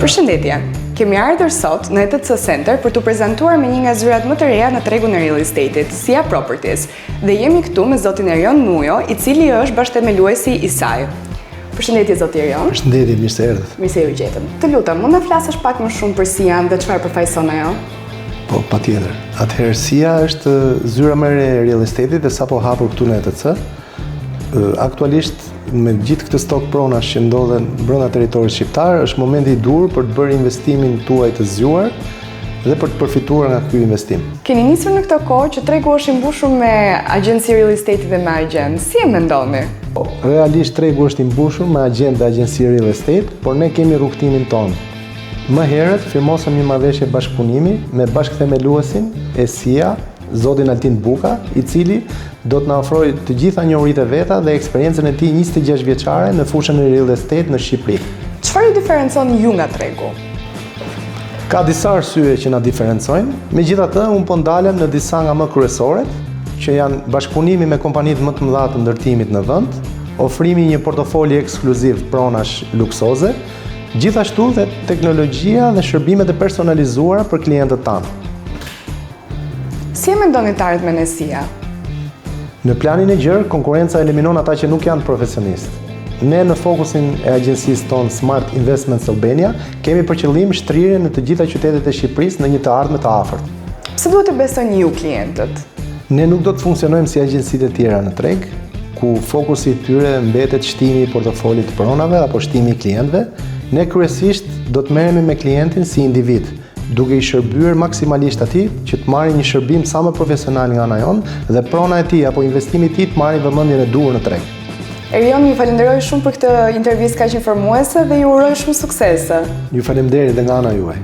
Përshëndetje. Kemi ardhur sot në ETC Center për t'u prezantuar me një nga zyrat më të reja në tregun e real estate-it, Sia Properties, dhe jemi këtu me zotin Erion Mujo, i cili është bashkëthemeluesi i saj. Përshëndetje zoti Erion. Përshëndetje, mirë se erdhët. Mirë se ju gjetëm. Të lutem, mund na flasësh pak më shumë për Sian dhe çfarë përfaqëson ajo? Po, patjetër. Atëherë Sia është zyra më e re e real estate-it dhe sapo hapur këtu në ETC. Aktualisht me gjithë këtë stok pronash që ndodhen brenda territorit shqiptar, është momenti i dur për të bërë investimin tuaj të zgjuar dhe për të përfituar nga ky investim. Keni nisur në këtë kohë që tregu është i mbushur me agjenci real estate dhe me agent. Si e mendoni? Realisht tregu është i mbushur me agent dhe agjenci real estate, por ne kemi rrugtimin tonë. Më herët firmosëm një marrëveshje bashkëpunimi me bashkëthemeluesin e Sia, zotin Altin Buka, i cili do të na ofrojë të gjitha njohuritë e veta dhe eksperiencën e tij 26 vjeçare në fushën e real estate në Shqipëri. Çfarë ju diferencon ju nga tregu? Ka disa arsye që na diferencojnë, megjithatë unë po ndalem në disa nga më kryesoret, që janë bashkëpunimi me kompanitë më të mëdha të ndërtimit në vend, ofrimi një portofoli ekskluziv pronash luksoze, gjithashtu dhe teknologjia dhe shërbimet e personalizuara për klientët tanë. Si e mendoni të ardhmen e Sia? Në planin e gjerë, konkurenca eliminon ata që nuk janë profesionistë. Ne në fokusin e agjencisë tonë Smart Investments Albania kemi për qëllim shtrirjen në të gjitha qytetet e Shqipërisë në një të ardhme të afërt. Pse duhet të besoni ju klientët? Ne nuk do të funksionojmë si agjencitë e tjera në treg, ku fokusi i tyre mbetet shtimi i portofolit të pronave apo shtimi i klientëve. Ne kryesisht do të merremi me klientin si individ, duke i shërbyer maksimalisht atij që të marrë një shërbim sa më profesional nga ana jonë dhe prona e tij apo investimi i tij të marrë vëmendjen e duhur në treg. Erion, ju falenderoj shumë për këtë intervistë kaq informuese dhe ju uroj shumë suksese. Ju faleminderit edhe nga ana juaj.